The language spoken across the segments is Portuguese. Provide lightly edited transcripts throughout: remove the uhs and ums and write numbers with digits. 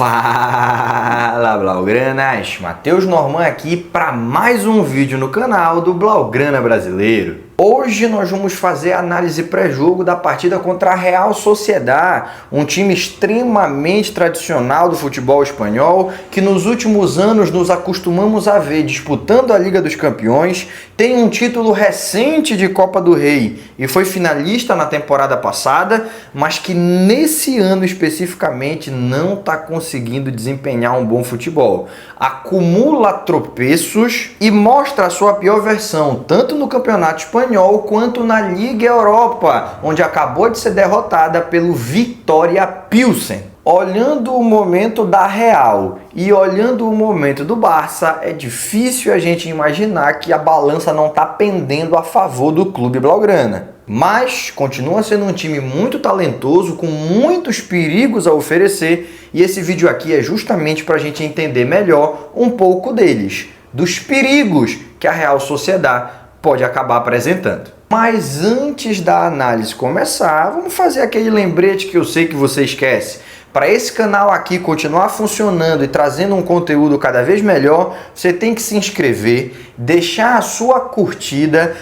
Fala, Blaugranas! Matheus Norman aqui para mais um vídeo no canal do Blaugrana Brasileiro. Hoje nós vamos fazer a análise pré-jogo da partida contra a Real Sociedad, um time extremamente tradicional do futebol espanhol, que nos últimos anos nos acostumamos a ver disputando a Liga dos Campeões, tem um título recente de Copa do Rei e foi finalista na temporada passada, mas que nesse ano especificamente não está conseguindo desempenhar um bom futebol. Acumula tropeços e mostra a sua pior versão, tanto no Campeonato Espanhol quanto na Liga Europa, onde acabou de ser derrotada pelo Vitória Pilsen. Olhando o momento da Real e olhando o momento do Barça, é difícil a gente imaginar que a balança não está pendendo a favor do clube blaugrana. Mas continua sendo um time muito talentoso, com muitos perigos a oferecer, e esse vídeo aqui é justamente para a gente entender melhor um pouco deles, dos perigos que a Real Sociedad pode acabar apresentando. Mas antes da análise começar, vamos fazer aquele lembrete que eu sei que você esquece. Para esse canal aqui continuar funcionando e trazendo um conteúdo cada vez melhor, você tem que se inscrever, deixar a sua curtida.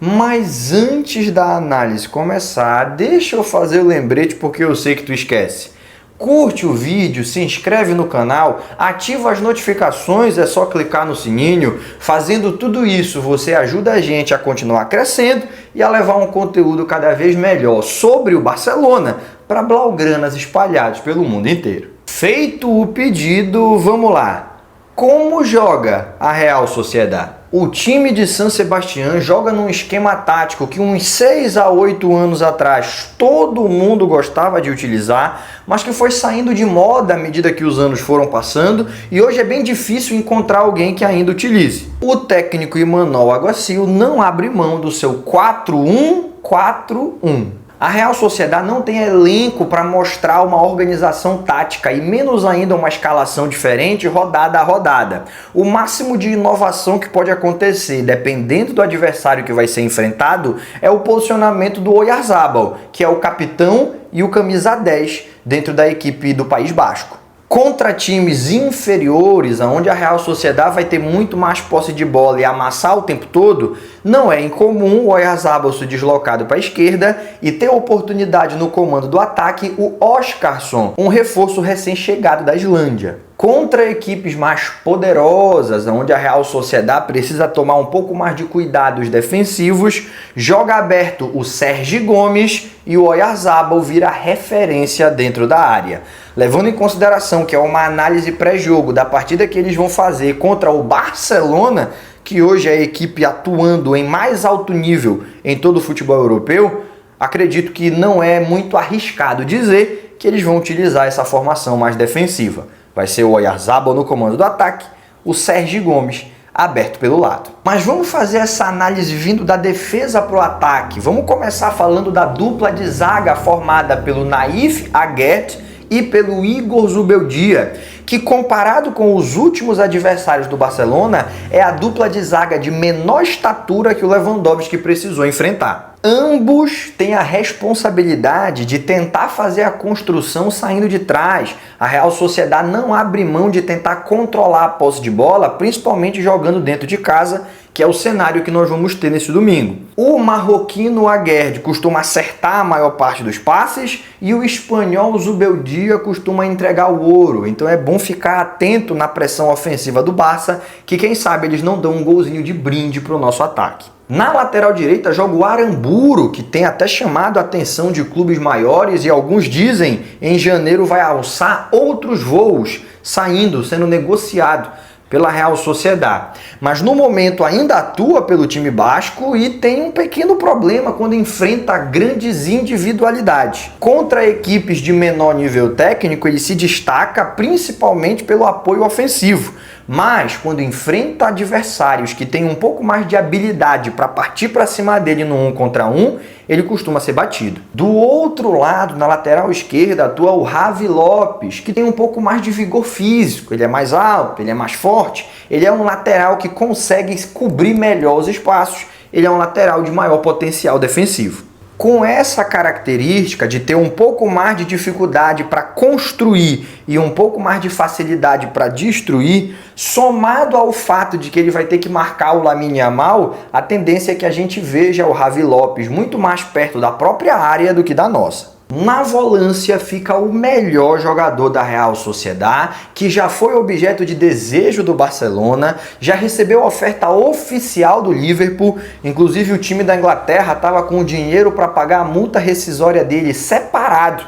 Mas antes da análise começar, deixa eu fazer o lembrete porque eu sei que tu esquece. Curte o vídeo, se inscreve no canal, ativa as notificações, é só clicar no sininho. Fazendo tudo isso, você ajuda a gente a continuar crescendo e a levar um conteúdo cada vez melhor sobre o Barcelona para blaugranas espalhados pelo mundo inteiro. Feito o pedido, vamos lá. Como joga a Real Sociedad? O time de San Sebastián joga num esquema tático que uns 6 a 8 anos atrás todo mundo gostava de utilizar, mas que foi saindo de moda à medida que os anos foram passando e hoje é bem difícil encontrar alguém que ainda utilize. O técnico Imanol Alguacil não abre mão do seu 4-1-4-1. A Real Sociedad não tem elenco para mostrar uma organização tática e menos ainda uma escalação diferente rodada a rodada. O máximo de inovação que pode acontecer, dependendo do adversário que vai ser enfrentado, é o posicionamento do Oyarzabal, que é o capitão e o camisa 10 dentro da equipe do País Basco. Contra times inferiores, onde a Real Sociedad vai ter muito mais posse de bola e amassar o tempo todo, não é incomum o Oyarzabal se deslocar para a esquerda e ter oportunidade no comando do ataque o Óscarson, um reforço recém-chegado da Islândia. Contra equipes mais poderosas, onde a Real Sociedad precisa tomar um pouco mais de cuidados defensivos, joga aberto o Sergi Gomes e o Oyarzabal vira referência dentro da área. Levando em consideração que é uma análise pré-jogo da partida que eles vão fazer contra o Barcelona, que hoje é a equipe atuando em mais alto nível em todo o futebol europeu, acredito que não é muito arriscado dizer que eles vão utilizar essa formação mais defensiva. Vai ser o Oyarzabal no comando do ataque, o Sergi Gomes aberto pelo lado. Mas vamos fazer essa análise vindo da defesa para o ataque. Vamos começar falando da dupla de zaga formada pelo Naif Aguerd e pelo Igor Zubeldia, que comparado com os últimos adversários do Barcelona, é a dupla de zaga de menor estatura que o Lewandowski precisou enfrentar. Ambos têm a responsabilidade de tentar fazer a construção saindo de trás. A Real Sociedad não abre mão de tentar controlar a posse de bola, principalmente jogando dentro de casa, que é o cenário que nós vamos ter nesse domingo. O marroquino Aguerd costuma acertar a maior parte dos passes e o espanhol Zubeldia costuma entregar o ouro. Então é bom ficar atento na pressão ofensiva do Barça, que quem sabe eles não dão um golzinho de brinde para o nosso ataque. Na lateral direita joga o Aramburu, que tem até chamado a atenção de clubes maiores e alguns dizem em janeiro vai alçar outros voos, sendo negociado pela Real Sociedad. Mas no momento ainda atua pelo time basco e tem um pequeno problema quando enfrenta grandes individualidades. Contra equipes de menor nível técnico, ele se destaca principalmente pelo apoio ofensivo. Mas quando enfrenta adversários que têm um pouco mais de habilidade para partir para cima dele no 1 contra 1, ele costuma ser batido. Do outro lado, na lateral esquerda, atua o Javi Lopes, que tem um pouco mais de vigor físico. Ele é mais alto, ele é mais forte, ele é um lateral que consegue cobrir melhor os espaços, ele é um lateral de maior potencial defensivo. Com essa característica de ter um pouco mais de dificuldade para construir e um pouco mais de facilidade para destruir, somado ao fato de que ele vai ter que marcar o Lamine Yamal, a tendência é que a gente veja o Javi Lopes muito mais perto da própria área do que da nossa. Na volância fica o melhor jogador da Real Sociedad, que já foi objeto de desejo do Barcelona, já recebeu oferta oficial do Liverpool, inclusive o time da Inglaterra estava com o dinheiro para pagar a multa rescisória dele separado,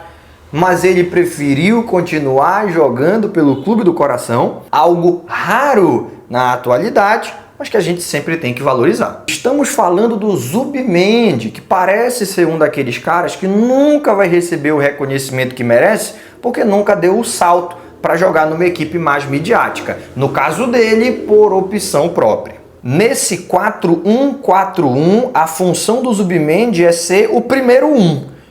mas ele preferiu continuar jogando pelo clube do coração, algo raro na atualidade, mas que a gente sempre tem que valorizar. Estamos falando do Zubimendi, que parece ser um daqueles caras que nunca vai receber o reconhecimento que merece, porque nunca deu o salto para jogar numa equipe mais midiática. No caso dele, por opção própria. Nesse 4-1-4-1, a função do Zubimendi é ser o primeiro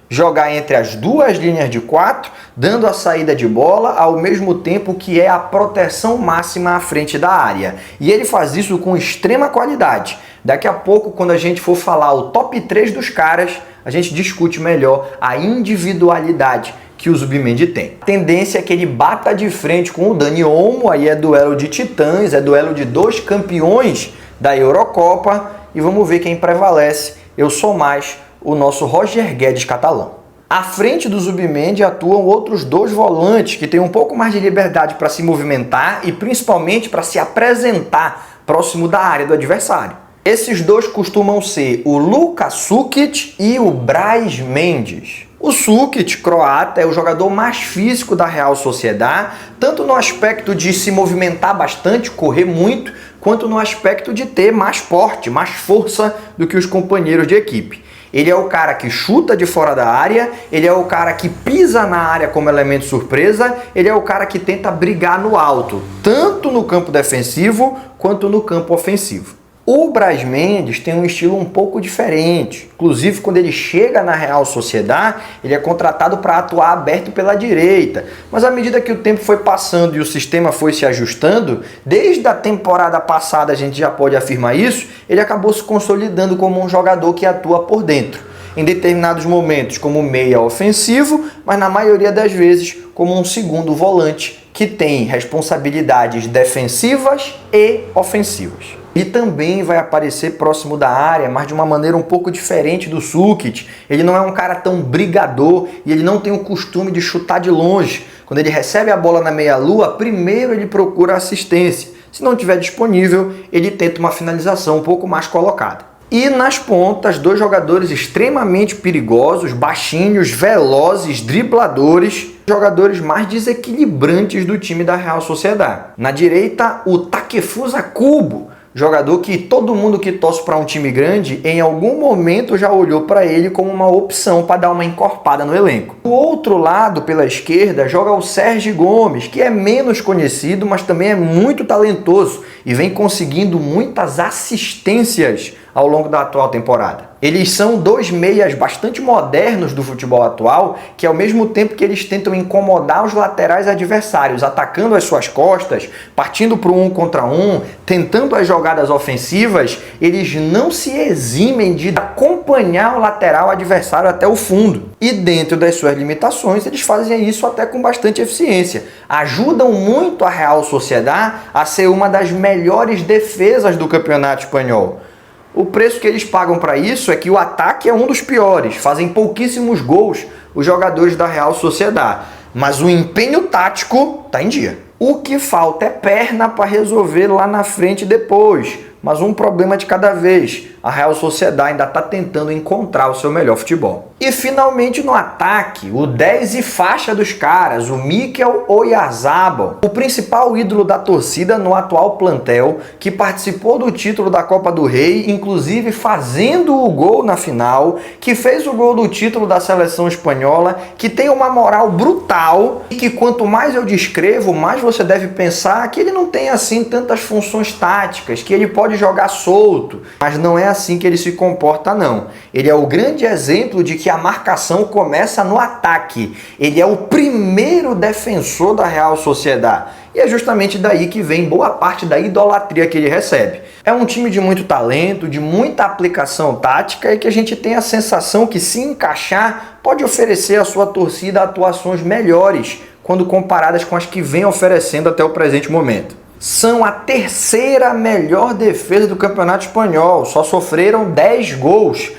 jogar entre as duas linhas de 4, dando a saída de bola ao mesmo tempo que é a proteção máxima à frente da área. E ele faz isso com extrema qualidade. Daqui a pouco, quando a gente for falar o top 3 dos caras, a gente discute melhor a individualidade que o Zubimendi tem. A tendência é que ele bata de frente com o Dani Olmo, aí é duelo de titãs, é duelo de dois campeões da Eurocopa, e vamos ver quem prevalece. Eu sou mais o nosso Roger Guedes catalão. À frente do Zubimendi atuam outros dois volantes que têm um pouco mais de liberdade para se movimentar e principalmente para se apresentar próximo da área do adversário. Esses dois costumam ser o Luka Sukic e o Brais Mendes. O Sukic, croata, é o jogador mais físico da Real Sociedad, tanto no aspecto de se movimentar bastante, correr muito, quanto no aspecto de ter mais porte, mais força do que os companheiros de equipe. Ele é o cara que chuta de fora da área, ele é o cara que pisa na área como elemento surpresa, ele é o cara que tenta brigar no alto, tanto no campo defensivo quanto no campo ofensivo. O Brais Mendes tem um estilo um pouco diferente. Inclusive, quando ele chega na Real Sociedad, ele é contratado para atuar aberto pela direita. Mas à medida que o tempo foi passando e o sistema foi se ajustando, desde a temporada passada a gente já pode afirmar isso, ele acabou se consolidando como um jogador que atua por dentro. Em determinados momentos como meia ofensivo, mas na maioria das vezes como um segundo volante que tem responsabilidades defensivas e ofensivas. Ele também vai aparecer próximo da área, mas de uma maneira um pouco diferente do Sukic. Ele não é um cara tão brigador e ele não tem o costume de chutar de longe. Quando ele recebe a bola na meia-lua, primeiro ele procura assistência. Se não estiver disponível, ele tenta uma finalização um pouco mais colocada. E nas pontas, dois jogadores extremamente perigosos, baixinhos, velozes, dribladores, jogadores mais desequilibrantes do time da Real Sociedad. Na direita, o Takefusa Kubo, jogador que todo mundo que torce para um time grande, em algum momento já olhou para ele como uma opção para dar uma encorpada no elenco. Do outro lado, pela esquerda, joga o Sergi Gomes, que é menos conhecido, mas também é muito talentoso e vem conseguindo muitas assistências ao longo da atual temporada. Eles são dois meias bastante modernos do futebol atual, que ao mesmo tempo que eles tentam incomodar os laterais adversários, atacando as suas costas, partindo para o 1 contra 1, tentando as jogadas ofensivas, eles não se eximem de acompanhar o lateral adversário até o fundo. E dentro das suas limitações, eles fazem isso até com bastante eficiência. Ajudam muito a Real Sociedad a ser uma das melhores defesas do campeonato espanhol. O preço que eles pagam para isso é que o ataque é um dos piores, fazem pouquíssimos gols os jogadores da Real Sociedad, mas o empenho tático está em dia. O que falta é perna para resolver lá na frente depois, mas um problema de cada vez. A Real Sociedad ainda está tentando encontrar o seu melhor futebol. E finalmente no ataque, o 10 e faixa dos caras, o Mikel Oyarzabal, o principal ídolo da torcida no atual plantel, que participou do título da Copa do Rei, inclusive fazendo o gol na final, que fez o gol do título da seleção espanhola, que tem uma moral brutal e que quanto mais eu descrevo, mais você deve pensar que ele não tem assim tantas funções táticas, que ele pode jogar solto, mas não é assim que ele se comporta não. Ele é o grande exemplo de que a marcação começa no ataque. Ele é o primeiro defensor da Real Sociedad. E é justamente daí que vem boa parte da idolatria que ele recebe. É um time de muito talento, de muita aplicação tática e que a gente tem a sensação que, se encaixar, pode oferecer à sua torcida atuações melhores quando comparadas com as que vem oferecendo até o presente momento. São a terceira melhor defesa do Campeonato Espanhol, só sofreram 10 gols,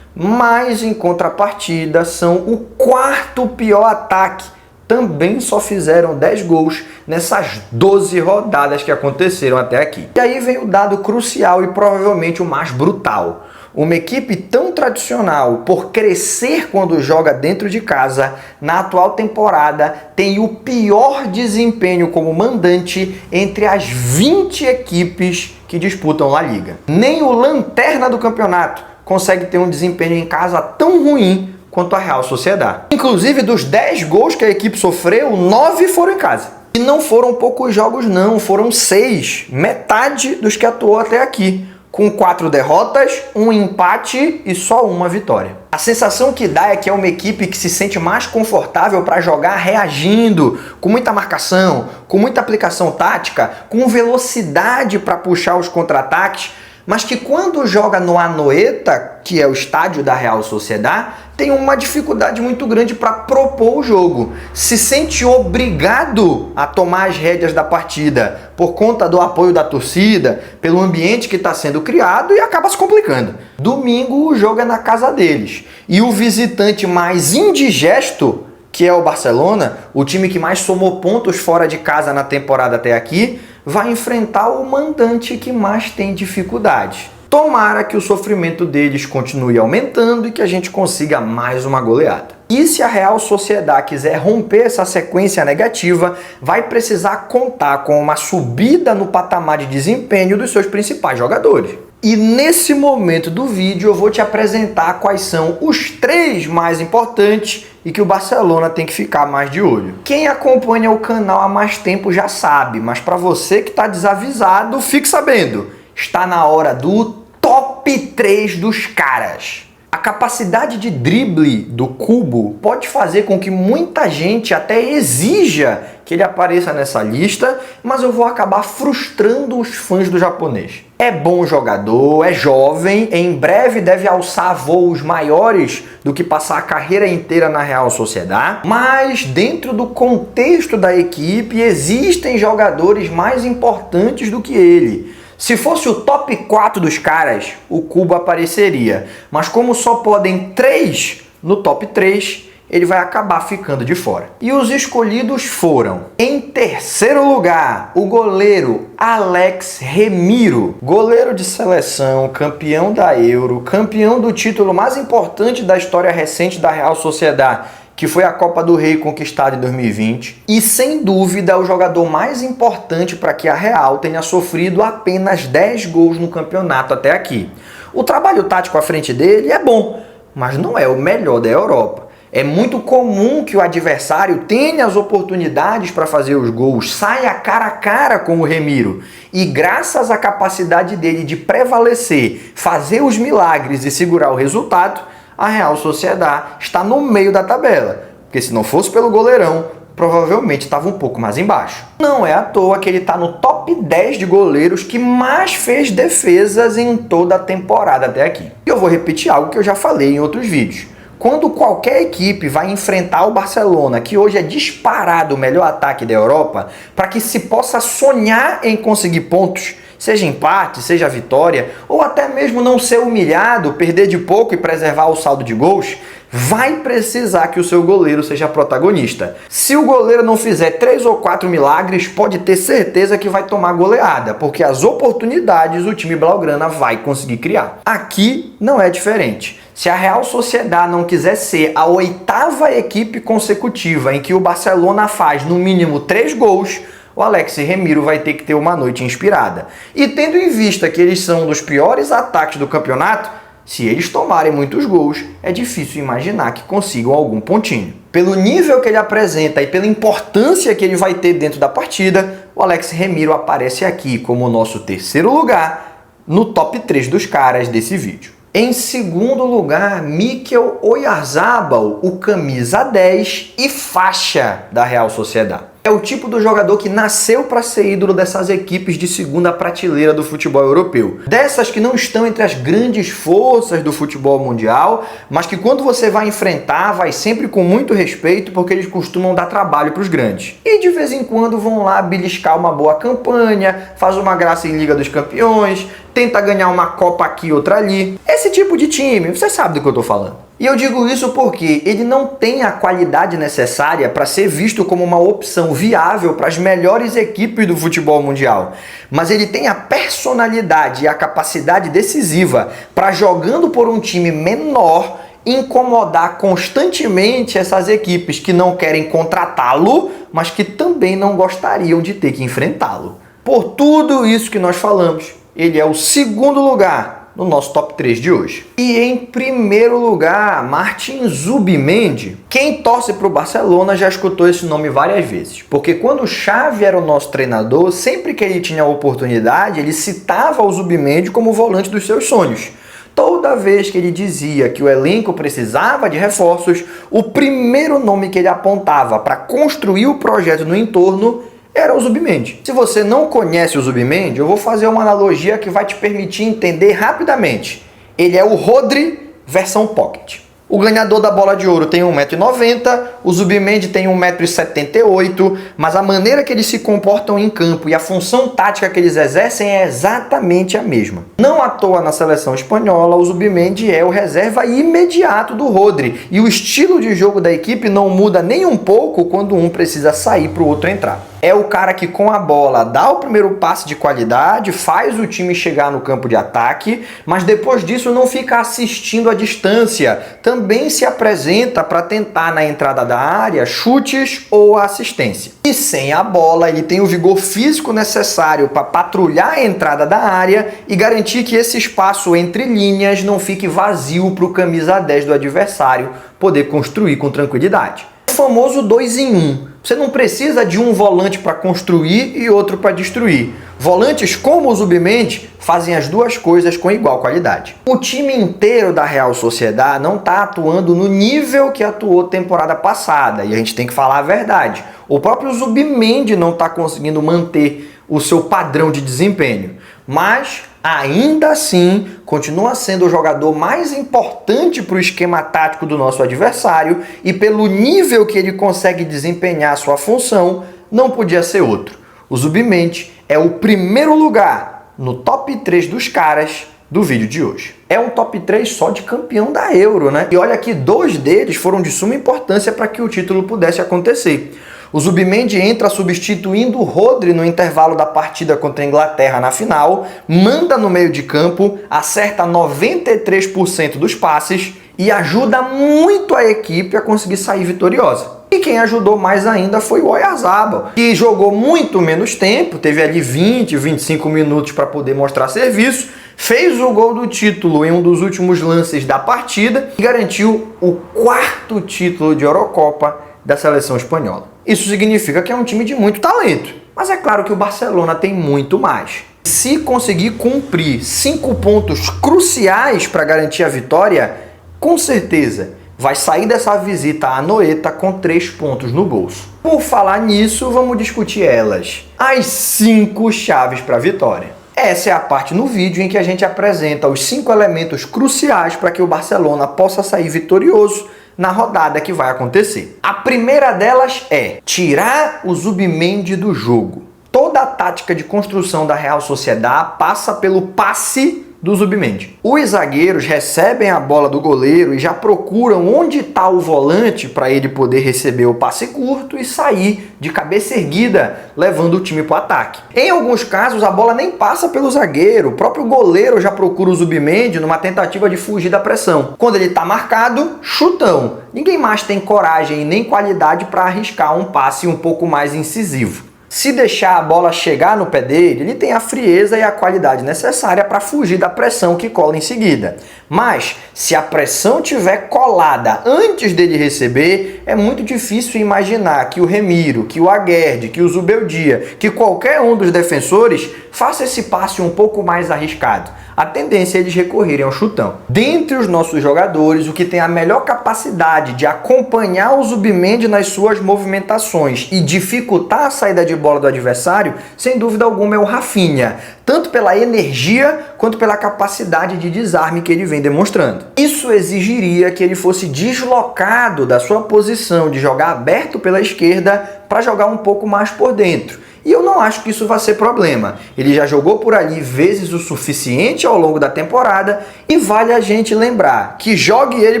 mas em contrapartida são o quarto pior ataque. Também só fizeram 10 gols nessas 12 rodadas que aconteceram até aqui. E aí vem o dado crucial e provavelmente o mais brutal. Uma equipe tão tradicional por crescer quando joga dentro de casa, na atual temporada tem o pior desempenho como mandante entre as 20 equipes que disputam La Liga. Nem o lanterna do campeonato consegue ter um desempenho em casa tão ruim quanto a Real Sociedad. Inclusive, dos 10 gols que a equipe sofreu, 9 foram em casa. E não foram poucos jogos não, foram 6, metade dos que atuou até aqui, com 4 derrotas, 1 empate e só 1 vitória. A sensação que dá é que é uma equipe que se sente mais confortável para jogar reagindo, com muita marcação, com muita aplicação tática, com velocidade para puxar os contra-ataques, mas que quando joga no Anoeta, que é o estádio da Real Sociedad, tem uma dificuldade muito grande para propor o jogo. Se sente obrigado a tomar as rédeas da partida por conta do apoio da torcida, pelo ambiente que está sendo criado e acaba se complicando. Domingo o jogo é na casa deles. E o visitante mais indigesto, que é o Barcelona, o time que mais somou pontos fora de casa na temporada até aqui, vai enfrentar o mandante que mais tem dificuldade. Tomara que o sofrimento deles continue aumentando e que a gente consiga mais uma goleada. E se a Real Sociedad quiser romper essa sequência negativa, vai precisar contar com uma subida no patamar de desempenho dos seus principais jogadores. E nesse momento do vídeo eu vou te apresentar quais são os 3 mais importantes e que o Barcelona tem que ficar mais de olho. Quem acompanha o canal há mais tempo já sabe, mas para você que está desavisado, fique sabendo. Está na hora do top 3 dos caras. A capacidade de drible do Kubo pode fazer com que muita gente até exija que ele apareça nessa lista, mas eu vou acabar frustrando os fãs do japonês. É bom jogador, é jovem, em breve deve alçar voos maiores do que passar a carreira inteira na Real Sociedad, mas dentro do contexto da equipe existem jogadores mais importantes do que ele. Se fosse o top 4 dos caras, o Kubo apareceria. Mas como só podem 3 no top 3, ele vai acabar ficando de fora. E os escolhidos foram, em terceiro lugar, o goleiro Alex Remiro. Goleiro de seleção, campeão da Euro, campeão do título mais importante da história recente da Real Sociedad, que foi a Copa do Rei conquistada em 2020, e sem dúvida o jogador mais importante para que a Real tenha sofrido apenas 10 gols no campeonato até aqui. O trabalho tático à frente dele é bom, mas não é o melhor da Europa. É muito comum que o adversário tenha as oportunidades para fazer os gols, saia cara a cara com o Remiro. E graças à capacidade dele de prevalecer, fazer os milagres e segurar o resultado, a Real Sociedad está no meio da tabela, porque se não fosse pelo goleirão, provavelmente estava um pouco mais embaixo. Não é à toa que ele está no top 10 de goleiros que mais fez defesas em toda a temporada até aqui. E eu vou repetir algo que eu já falei em outros vídeos. Quando qualquer equipe vai enfrentar o Barcelona, que hoje é disparado o melhor ataque da Europa, para que se possa sonhar em conseguir pontos, seja empate, seja vitória, ou até mesmo não ser humilhado, perder de pouco e preservar o saldo de gols, vai precisar que o seu goleiro seja protagonista. Se o goleiro não fizer 3 ou 4 milagres, pode ter certeza que vai tomar goleada, porque as oportunidades o time blaugrana vai conseguir criar. Aqui não é diferente. Se a Real Sociedad não quiser ser a 8ª equipe consecutiva em que o Barcelona faz no mínimo 3 gols, o Alex Remiro vai ter que ter uma noite inspirada. E tendo em vista que eles são um dos piores ataques do campeonato, se eles tomarem muitos gols, é difícil imaginar que consigam algum pontinho. Pelo nível que ele apresenta e pela importância que ele vai ter dentro da partida, o Alex Remiro aparece aqui como o nosso terceiro lugar no top 3 dos caras desse vídeo. Em segundo lugar, Mikel Oyarzabal, o camisa 10 e faixa da Real Sociedad. É o tipo do jogador que nasceu para ser ídolo dessas equipes de segunda prateleira do futebol europeu. Dessas que não estão entre as grandes forças do futebol mundial, mas que quando você vai enfrentar, vai sempre com muito respeito, porque eles costumam dar trabalho para os grandes. E de vez em quando vão lá beliscar uma boa campanha, faz uma graça em Liga dos Campeões, tenta ganhar uma Copa aqui e outra ali. Esse tipo de time, você sabe do que eu tô falando. E eu digo isso porque ele não tem a qualidade necessária para ser visto como uma opção viável para as melhores equipes do futebol mundial. Mas ele tem a personalidade e a capacidade decisiva para, jogando por um time menor, incomodar constantemente essas equipes que não querem contratá-lo, mas que também não gostariam de ter que enfrentá-lo. Por tudo isso que nós falamos, ele é o segundo lugar no nosso top 3 de hoje. E em primeiro lugar, Martin Zubimendi. Quem torce para o Barcelona já escutou esse nome várias vezes, porque quando o Xavi era o nosso treinador, sempre que ele tinha a oportunidade, ele citava o Zubimendi como volante dos seus sonhos. Toda vez que ele dizia que o elenco precisava de reforços, o primeiro nome que ele apontava para construir o projeto no entorno era o Zubimendi. Se você não conhece o Zubimendi, eu vou fazer uma analogia que vai te permitir entender rapidamente. Ele é o Rodri versão Pocket. O ganhador da bola de ouro tem 1,90 m, o Zubimendi tem 1,78 m, mas a maneira que eles se comportam em campo e a função tática que eles exercem é exatamente a mesma. Não à toa na seleção espanhola, o Zubimendi é o reserva imediato do Rodri, e o estilo de jogo da equipe não muda nem um pouco quando um precisa sair para o outro entrar. É o cara que com a bola dá o primeiro passe de qualidade, faz o time chegar no campo de ataque, mas depois disso não fica assistindo à distância. Também se apresenta para tentar na entrada da área chutes ou assistência. E sem a bola, ele tem o vigor físico necessário para patrulhar a entrada da área e garantir que esse espaço entre linhas não fique vazio para o camisa 10 do adversário poder construir com tranquilidade. O famoso 2 em 1. Você não precisa de um volante para construir e outro para destruir. Volantes como o Zubimendi fazem as duas coisas com igual qualidade. O time inteiro da Real Sociedad não está atuando no nível que atuou temporada passada, e a gente tem que falar a verdade. O próprio Zubimendi não está conseguindo manter o seu padrão de desempenho, mas ainda assim continua sendo o jogador mais importante para o esquema tático do nosso adversário, e pelo nível que ele consegue desempenhar sua função, não podia ser outro. O Zubimendi é o primeiro lugar no top 3 dos caras do vídeo de hoje. É um top 3 só de campeão da Euro, né? E olha que 2 deles foram de suma importância para que o título pudesse acontecer. O Zubimendi entra substituindo o Rodri no intervalo da partida contra a Inglaterra na final, manda no meio de campo, acerta 93% dos passes e ajuda muito a equipe a conseguir sair vitoriosa. E quem ajudou mais ainda foi o Oyarzabal, que jogou muito menos tempo, teve ali 20, 25 minutos para poder mostrar serviço, fez o gol do título em um dos últimos lances da partida e garantiu o 4º título de Eurocopa da seleção espanhola. Isso significa que é um time de muito talento, mas é claro que o Barcelona tem muito mais. Se conseguir cumprir 5 pontos cruciais para garantir a vitória, com certeza vai sair dessa visita à Anoeta com 3 pontos no bolso. Por falar nisso, vamos discutir elas. As 5 chaves para a vitória. Essa é a parte no vídeo em que a gente apresenta os 5 elementos cruciais para que o Barcelona possa sair vitorioso na rodada que vai acontecer. A primeira delas é tirar o Zubimendi do jogo. Toda a tática de construção da Real Sociedad passa pelo passe do Zubimendi. Os zagueiros recebem a bola do goleiro e já procuram onde está o volante para ele poder receber o passe curto e sair de cabeça erguida, levando o time para o ataque. Em alguns casos, a bola nem passa pelo zagueiro, o próprio goleiro já procura o Zubimendi numa tentativa de fugir da pressão. Quando ele está marcado, chutão. Ninguém mais tem coragem e nem qualidade para arriscar um passe um pouco mais incisivo. Se deixar a bola chegar no pé dele, ele tem a frieza e a qualidade necessária para fugir da pressão que cola em seguida. Mas, se a pressão tiver colada antes dele receber, é muito difícil imaginar que o Remiro, que o Aguerd, que o Zubeldia, que qualquer um dos defensores faça esse passe um pouco mais arriscado. A tendência é eles recorrerem ao chutão. Dentre os nossos jogadores, o que tem a melhor capacidade de acompanhar o Zubimendi nas suas movimentações e dificultar a saída de bola do adversário, sem dúvida alguma, é o Rafinha. Tanto pela energia quanto pela capacidade de desarme que ele vem demonstrando. Isso exigiria que ele fosse deslocado da sua posição de jogar aberto pela esquerda para jogar um pouco mais por dentro. E eu não acho que isso vai ser problema. Ele já jogou por ali vezes o suficiente ao longo da temporada e vale a gente lembrar que jogue ele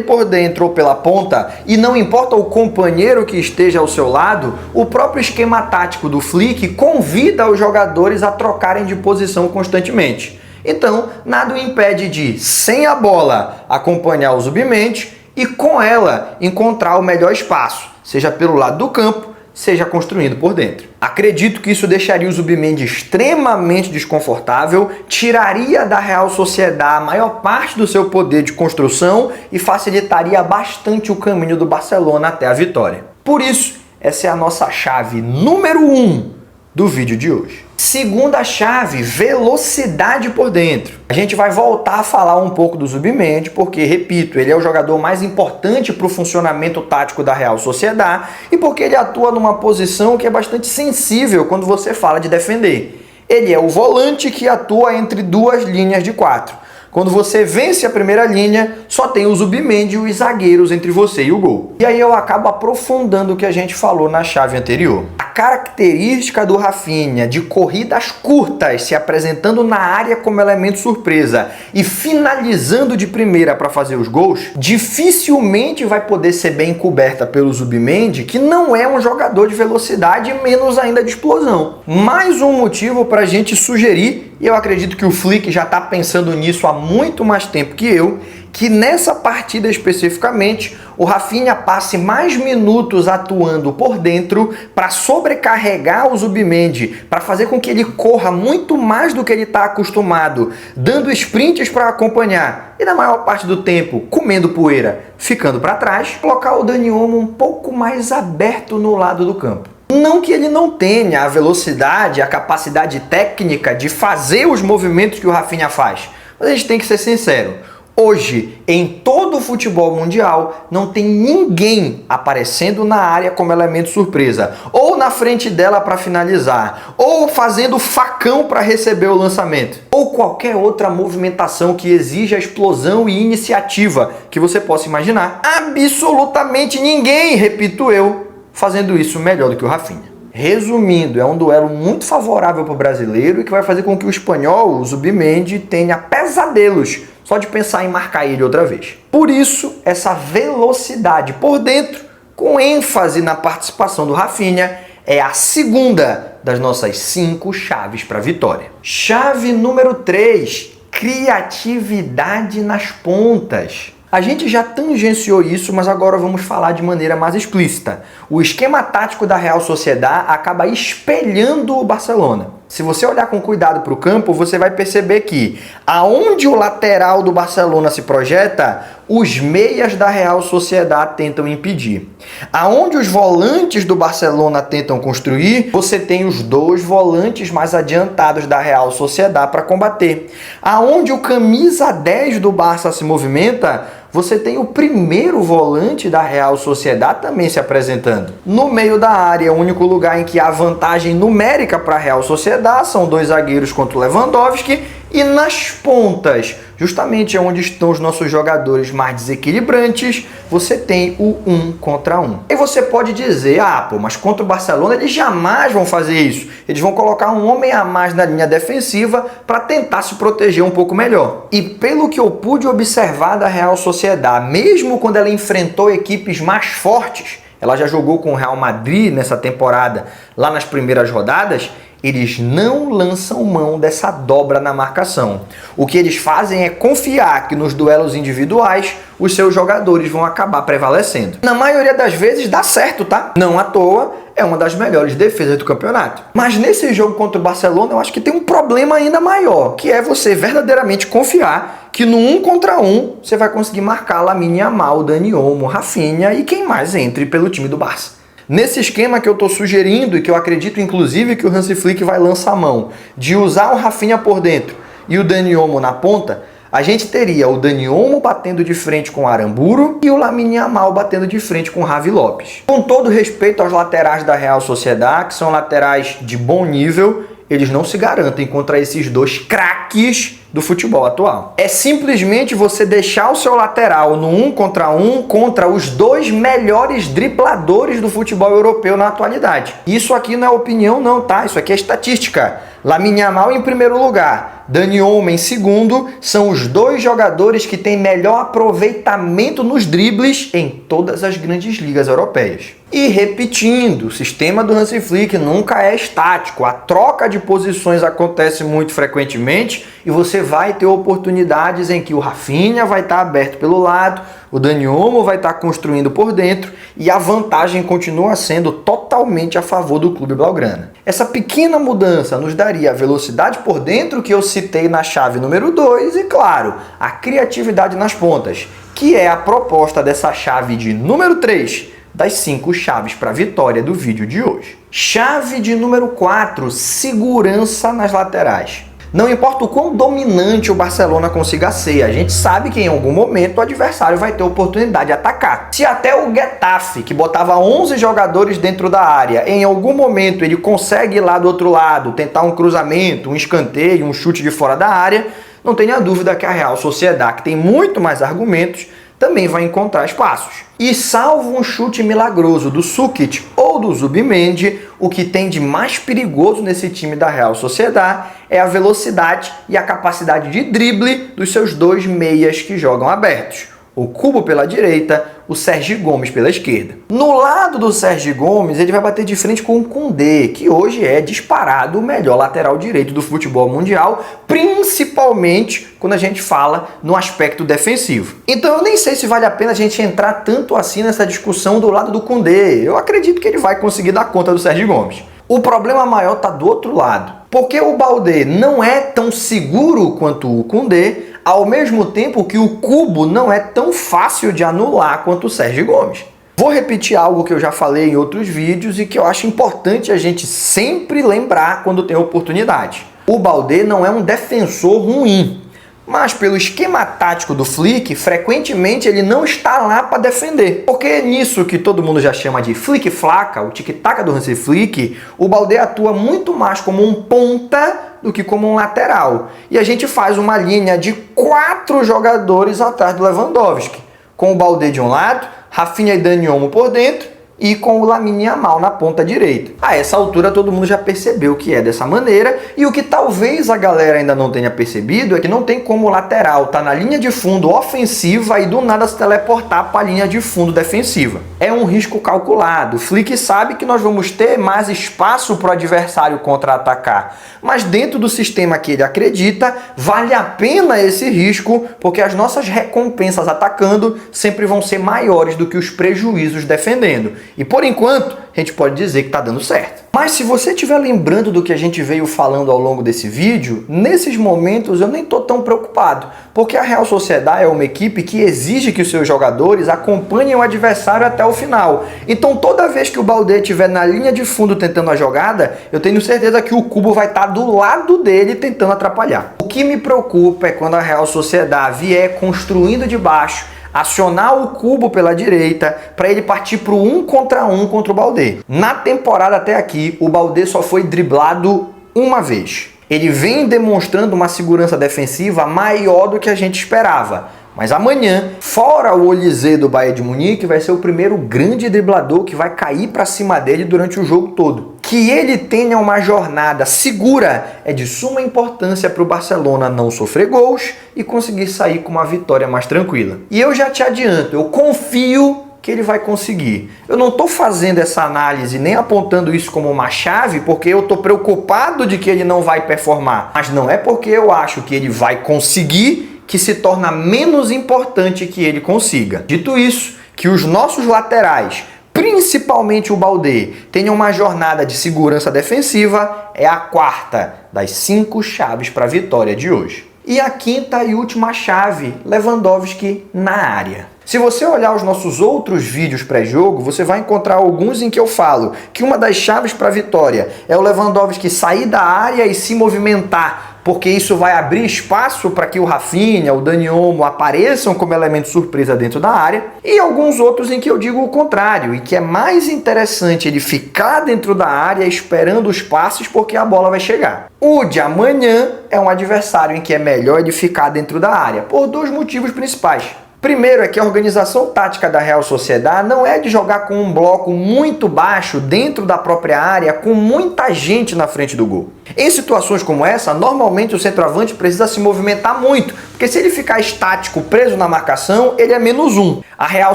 por dentro ou pela ponta e não importa o companheiro que esteja ao seu lado, o próprio esquema tático do Flick convida os jogadores a trocarem de posição constantemente. Então, nada o impede de, sem a bola, acompanhar o Zubimendi e com ela encontrar o melhor espaço, seja pelo lado do campo, seja construindo por dentro. Acredito que isso deixaria o Zubimendi extremamente desconfortável, tiraria da Real Sociedad a maior parte do seu poder de construção e facilitaria bastante o caminho do Barcelona até a vitória. Por isso, essa é a nossa chave número 1 do vídeo de hoje. Segunda chave, velocidade por dentro. A gente vai voltar a falar um pouco do Zubimendi, porque, repito, ele é o jogador mais importante para o funcionamento tático da Real Sociedad e porque ele atua numa posição que é bastante sensível quando você fala de defender. Ele é o volante que atua entre duas linhas de 4. Quando você vence a primeira linha, só tem o Zubimendi e os zagueiros entre você e o gol. E aí eu acabo aprofundando o que a gente falou na chave anterior. A característica do Rafinha de corridas curtas, se apresentando na área como elemento surpresa e finalizando de primeira para fazer os gols, dificilmente vai poder ser bem coberta pelo Zubimendi, que não é um jogador de velocidade, menos ainda de explosão. Mais um motivo para a gente sugerir, e eu acredito que o Flick já está pensando nisso há muito mais tempo que eu, que nessa partida especificamente o Rafinha passe mais minutos atuando por dentro para sobrecarregar o Zubimendi, para fazer com que ele corra muito mais do que ele está acostumado, dando sprints para acompanhar e na maior parte do tempo comendo poeira, ficando para trás, colocar o Dani Olmo um pouco mais aberto no lado do campo. Não que ele não tenha a velocidade, a capacidade técnica de fazer os movimentos que o Rafinha faz, mas a gente tem que ser sincero. Hoje, em todo o futebol mundial, não tem ninguém aparecendo na área como elemento surpresa, ou na frente dela para finalizar, ou fazendo facão para receber o lançamento, ou qualquer outra movimentação que exija explosão e iniciativa que você possa imaginar. Absolutamente ninguém, repito eu, fazendo isso melhor do que o Rafinha. Resumindo, é um duelo muito favorável para o brasileiro e que vai fazer com que o espanhol, o Zubimendi, tenha pesadelos só de pensar em marcar ele outra vez. Por isso, essa velocidade por dentro, com ênfase na participação do Rafinha, é a segunda das nossas 5 chaves para a vitória. Chave número 3, criatividade nas pontas. A gente já tangenciou isso, mas agora vamos falar de maneira mais explícita. O esquema tático da Real Sociedad acaba espelhando o Barcelona. Se você olhar com cuidado para o campo, você vai perceber que aonde o lateral do Barcelona se projeta, os meias da Real Sociedad tentam impedir. Aonde os volantes do Barcelona tentam construir, você tem os 2 volantes mais adiantados da Real Sociedad para combater. Aonde o camisa 10 do Barça se movimenta, você tem o primeiro volante da Real Sociedad também se apresentando. No meio da área, o único lugar em que há vantagem numérica para a Real Sociedad são 2 zagueiros contra o Lewandowski, e nas pontas, justamente onde estão os nossos jogadores mais desequilibrantes, você tem o 1 contra 1. E você pode dizer, mas contra o Barcelona eles jamais vão fazer isso. Eles vão colocar um homem a mais na linha defensiva para tentar se proteger um pouco melhor. E pelo que eu pude observar da Real Sociedad, mesmo quando ela enfrentou equipes mais fortes, ela já jogou com o Real Madrid nessa temporada, lá nas primeiras rodadas, eles não lançam mão dessa dobra na marcação. O que eles fazem é confiar que nos duelos individuais os seus jogadores vão acabar prevalecendo. Na maioria das vezes dá certo, tá? Não à toa, é uma das melhores defesas do campeonato. Mas nesse jogo contra o Barcelona, eu acho que tem um problema ainda maior, que é você verdadeiramente confiar que no 1 contra 1 você vai conseguir marcar Lamine Yamal, Dani Olmo, Rafinha e quem mais entre pelo time do Barça. Nesse esquema que eu estou sugerindo e que eu acredito inclusive que o Hansi Flick vai lançar a mão, de usar o Rafinha por dentro e o Dani Olmo na ponta, a gente teria o Dani Olmo batendo de frente com o Aramburu e o Lamine Yamal batendo de frente com o Javi Lopes. Com todo respeito aos laterais da Real Sociedad, que são laterais de bom nível, eles não se garantem contra esses dois craques do futebol atual. É simplesmente você deixar o seu lateral no 1 contra os dois melhores dribladores do futebol europeu na atualidade. Isso aqui não é opinião não, tá? Isso aqui é estatística. Lamine Yamal em primeiro lugar, Dani Olmo em segundo, são os dois jogadores que têm melhor aproveitamento nos dribles em todas as grandes ligas europeias. E repetindo, o sistema do Hansi Flick nunca é estático, a troca de posições acontece muito frequentemente e você vai ter oportunidades em que o Rafinha vai estar aberto pelo lado, o Dani Olmo vai estar construindo por dentro e a vantagem continua sendo totalmente a favor do clube blaugrana. Essa pequena mudança nos daria a velocidade por dentro que eu citei na chave número 2 e, claro, a criatividade nas pontas, que é a proposta dessa chave de número 3 das 5 chaves para a vitória do vídeo de hoje. Chave de número 4, segurança nas laterais. Não importa o quão dominante o Barcelona consiga ser, a gente sabe que em algum momento o adversário vai ter oportunidade de atacar. Se até o Getafe, que botava 11 jogadores dentro da área, em algum momento ele consegue ir lá do outro lado, tentar um cruzamento, um escanteio, um chute de fora da área, não tenha dúvida que a Real Sociedad, que tem muito mais argumentos, também vai encontrar espaços. E salvo um chute milagroso do Sukic ou do Zubimendi, o que tem de mais perigoso nesse time da Real Sociedad é a velocidade e a capacidade de drible dos seus dois meias que jogam abertos. O Kubo pela direita, o Sergi Gomes pela esquerda. No lado do Sergi Gomes, ele vai bater de frente com o Koundé, que hoje é disparado o melhor lateral direito do futebol mundial, principalmente quando a gente fala no aspecto defensivo. Então eu nem sei se vale a pena a gente entrar tanto assim nessa discussão do lado do Koundé. Eu acredito que ele vai conseguir dar conta do Sergi Gomes. O problema maior está do outro lado, porque o Baldé não é tão seguro quanto o Koundé, ao mesmo tempo que o Kubo não é tão fácil de anular quanto o Sergi Gomes. Vou repetir algo que eu já falei em outros vídeos e que eu acho importante a gente sempre lembrar quando tem oportunidade. O Baldé não é um defensor ruim, mas pelo esquema tático do Flick, frequentemente ele não está lá para defender. Porque nisso que todo mundo já chama de flick-flaca, o tic-tac do Hansi Flick, o Baldé atua muito mais como um ponta do que como um lateral. E a gente faz uma linha de 4 jogadores atrás do Lewandowski, com o Baldé de um lado, Rafinha e Dani Olmo por dentro, e com o Lamine Yamal na ponta direita. A essa altura todo mundo já percebeu que é dessa maneira, e o que talvez a galera ainda não tenha percebido é que não tem como o lateral estar na linha de fundo ofensiva e do nada se teleportar para a linha de fundo defensiva. É um risco calculado. O Flick sabe que nós vamos ter mais espaço para o adversário contra-atacar, mas dentro do sistema que ele acredita, vale a pena esse risco, porque as nossas recompensas atacando sempre vão ser maiores do que os prejuízos defendendo. E por enquanto, a gente pode dizer que está dando certo. Mas se você estiver lembrando do que a gente veio falando ao longo desse vídeo, nesses momentos eu nem estou tão preocupado, porque a Real Sociedad é uma equipe que exige que os seus jogadores acompanhem o adversário até o final. Então toda vez que o Baldé estiver na linha de fundo tentando a jogada, eu tenho certeza que o Kubo vai estar do lado dele tentando atrapalhar. O que me preocupa é quando a Real Sociedad vier construindo de baixo, acionar o Kubo pela direita para ele partir para o 1 contra o Baldé. Na temporada até aqui, o Baldé só foi driblado uma vez. Ele vem demonstrando uma segurança defensiva maior do que a gente esperava. Mas amanhã, fora o Olise do Bayern de Munique, vai ser o primeiro grande driblador que vai cair para cima dele durante o jogo todo. Que ele tenha uma jornada segura é de suma importância para o Barcelona não sofrer gols e conseguir sair com uma vitória mais tranquila. E eu já te adianto, eu confio que ele vai conseguir. Eu não estou fazendo essa análise nem apontando isso como uma chave porque eu estou preocupado de que ele não vai performar. Mas não é porque eu acho que ele vai conseguir que se torna menos importante que ele consiga. Dito isso, que os nossos laterais, principalmente o Baldé, tenham uma jornada de segurança defensiva, é a quarta das 5 chaves para a vitória de hoje. E a quinta e última chave, Lewandowski na área. Se você olhar os nossos outros vídeos pré-jogo, você vai encontrar alguns em que eu falo que uma das chaves para a vitória é o Lewandowski sair da área e se movimentar, porque isso vai abrir espaço para que o Rafinha, o Dani Olmo apareçam como elemento surpresa dentro da área, e alguns outros em que eu digo o contrário, e que é mais interessante ele ficar dentro da área esperando os passes porque a bola vai chegar. O de amanhã é um adversário em que é melhor ele ficar dentro da área, por 2 motivos principais. Primeiro é que a organização tática da Real Sociedad não é de jogar com um bloco muito baixo dentro da própria área, com muita gente na frente do gol. Em situações como essa, normalmente o centroavante precisa se movimentar muito, porque se ele ficar estático, preso na marcação, ele é -1. A Real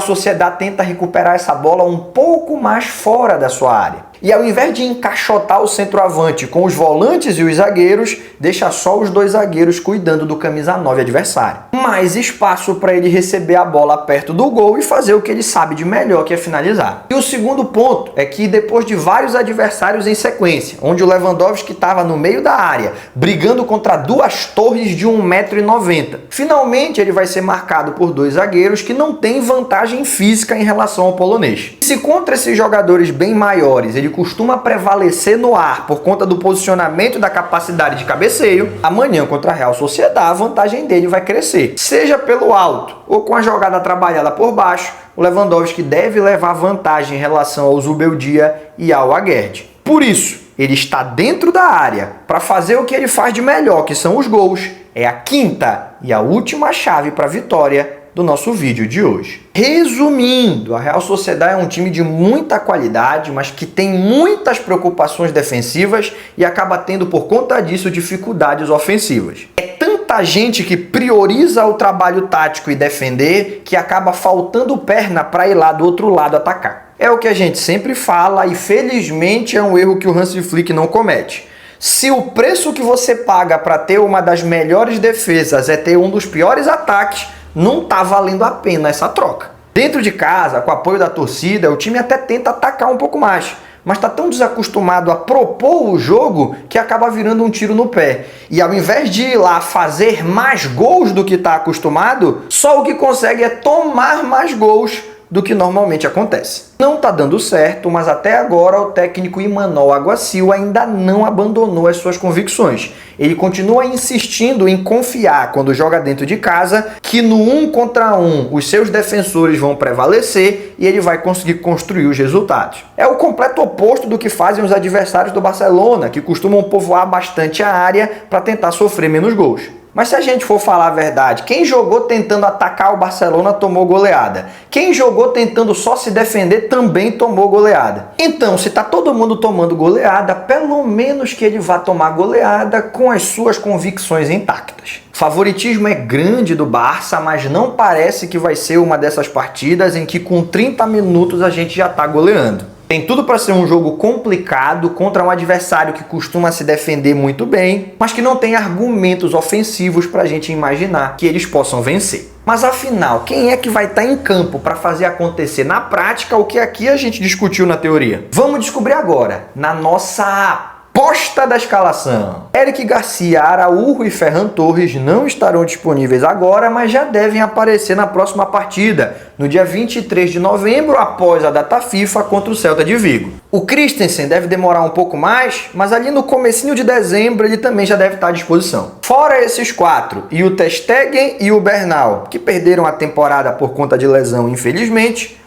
Sociedad tenta recuperar essa bola um pouco mais fora da sua área. E ao invés de encaixotar o centroavante com os volantes e os zagueiros, deixa só os 2 zagueiros cuidando do camisa 9 adversário. Mais espaço para ele receber a bola perto do gol e fazer o que ele sabe de melhor, que é finalizar. E o segundo ponto é que depois de vários adversários em sequência, onde o Lewandowski estava no meio da área, brigando contra 2 torres de 1,90 m, finalmente ele vai ser marcado por 2 zagueiros que não têm vantagem física em relação ao polonês. E se contra esses jogadores bem maiores ele costuma prevalecer no ar por conta do posicionamento e da capacidade de cabeceio, amanhã contra a Real Sociedad a vantagem dele vai crescer. Seja pelo alto ou com a jogada trabalhada por baixo, o Lewandowski deve levar vantagem em relação ao Zubeldia e ao Aguerd. Por isso, ele está dentro da área para fazer o que ele faz de melhor, que são os gols. É a quinta e a última chave para a vitória do nosso vídeo de hoje. Resumindo, a Real Sociedad é um time de muita qualidade, mas que tem muitas preocupações defensivas e acaba tendo, por conta disso, dificuldades ofensivas. É tanta gente que prioriza o trabalho tático e defender que acaba faltando perna para ir lá do outro lado atacar. É o que a gente sempre fala e felizmente é um erro que o Hansi Flick não comete. Se o preço que você paga para ter uma das melhores defesas é ter um dos piores ataques, não tá valendo a pena essa troca. Dentro de casa, com o apoio da torcida, o time até tenta atacar um pouco mais, mas está tão desacostumado a propor o jogo que acaba virando um tiro no pé. E ao invés de ir lá fazer mais gols do que está acostumado, só o que consegue é tomar mais gols do que normalmente acontece. Não está dando certo, mas até agora o técnico Imanol Alguacil ainda não abandonou as suas convicções. Ele continua insistindo em confiar quando joga dentro de casa que no 1 contra 1 os seus defensores vão prevalecer e ele vai conseguir construir os resultados. É o completo oposto do que fazem os adversários do Barcelona, que costumam povoar bastante a área para tentar sofrer menos gols. Mas se a gente for falar a verdade, quem jogou tentando atacar o Barcelona tomou goleada. Quem jogou tentando só se defender também tomou goleada. Então, se está todo mundo tomando goleada, pelo menos que ele vá tomar goleada com as suas convicções intactas. O favoritismo é grande do Barça, mas não parece que vai ser uma dessas partidas em que com 30 minutos a gente já está goleando. Tem tudo para ser um jogo complicado contra um adversário que costuma se defender muito bem, mas que não tem argumentos ofensivos para a gente imaginar que eles possam vencer. Mas afinal, quem é que vai estar em campo para fazer acontecer na prática o que aqui a gente discutiu na teoria? Vamos descobrir agora, na nossa aposta da escalação. Eric Garcia, Araújo e Ferran Torres não estarão disponíveis agora, mas já devem aparecer na próxima partida, no dia 23 de novembro, após a data FIFA contra o Celta de Vigo. O Christensen deve demorar um pouco mais, mas ali no comecinho de dezembro ele também já deve estar à disposição. Fora esses 4, e o ter Stegen e o Bernal, que perderam a temporada por conta de lesão, infelizmente,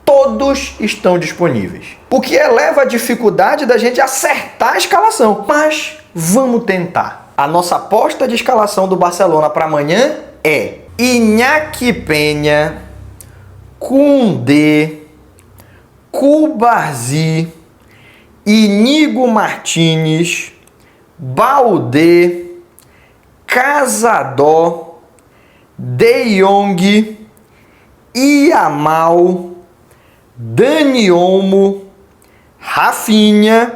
todos estão disponíveis. O que eleva a dificuldade da gente acertar a escalação. Mas vamos tentar. A nossa aposta de escalação do Barcelona para amanhã é Iñaki Peña, Koundé, Cubarsí, Íñigo Martínez, Baldé, Casadó, De Jong, Yamal, Dani Olmo, Rafinha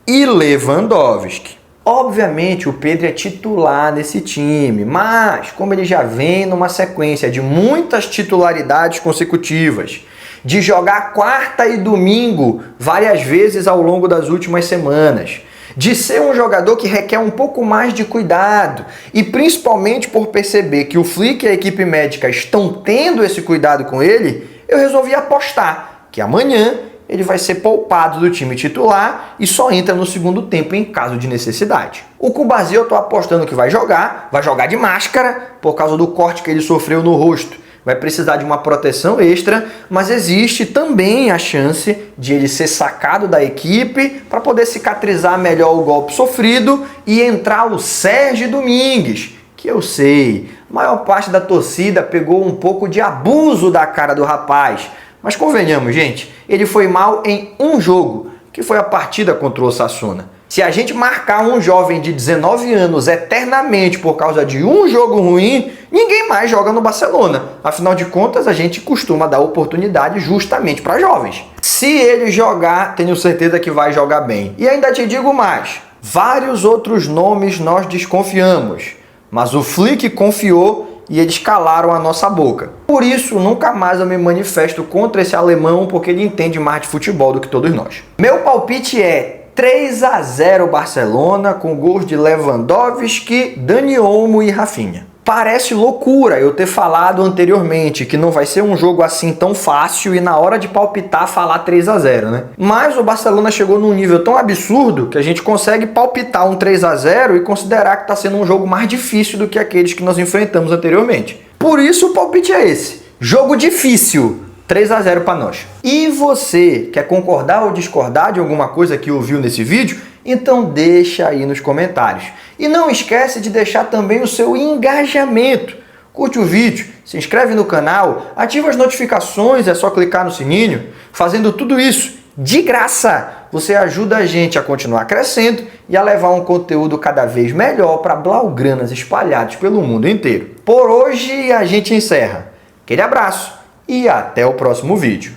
e Lewandowski. Obviamente o Pedri é titular nesse time, mas como ele já vem numa sequência de muitas titularidades consecutivas, de jogar quarta e domingo várias vezes ao longo das últimas semanas, de ser um jogador que requer um pouco mais de cuidado e principalmente por perceber que o Flick e a equipe médica estão tendo esse cuidado com ele, eu resolvi apostar que amanhã ele vai ser poupado do time titular e só entra no segundo tempo em caso de necessidade. O Cubazi eu tô apostando que vai jogar de máscara por causa do corte que ele sofreu no rosto. Vai precisar de uma proteção extra, mas existe também a chance de ele ser sacado da equipe para poder cicatrizar melhor o golpe sofrido e entrar o Sérgio Domingues, que eu sei, a maior parte da torcida pegou um pouco de abuso da cara do rapaz. Mas convenhamos, gente, ele foi mal em um jogo, que foi a partida contra o Osasuna. Se a gente marcar um jovem de 19 anos eternamente por causa de um jogo ruim, ninguém mais joga no Barcelona. Afinal de contas, a gente costuma dar oportunidade justamente para jovens. Se ele jogar, tenho certeza que vai jogar bem. E ainda te digo mais, vários outros nomes nós desconfiamos, mas o Flick confiou e eles calaram a nossa boca. Por isso, nunca mais eu me manifesto contra esse alemão, porque ele entende mais de futebol do que todos nós. Meu palpite é 3-0 Barcelona, com gols de Lewandowski, Dani Olmo e Rafinha. Parece loucura eu ter falado anteriormente que não vai ser um jogo assim tão fácil e na hora de palpitar falar 3-0, né? Mas o Barcelona chegou num nível tão absurdo que a gente consegue palpitar um 3-0 e considerar que está sendo um jogo mais difícil do que aqueles que nós enfrentamos anteriormente. Por isso o palpite é esse. Jogo difícil. 3-0 para nós. E você quer concordar ou discordar de alguma coisa que ouviu nesse vídeo? Então deixa aí nos comentários. E não esquece de deixar também o seu engajamento. Curte o vídeo, se inscreve no canal, ativa as notificações, é só clicar no sininho. Fazendo tudo isso de graça, você ajuda a gente a continuar crescendo e a levar um conteúdo cada vez melhor para blaugranas espalhados pelo mundo inteiro. Por hoje a gente encerra. Aquele abraço e até o próximo vídeo.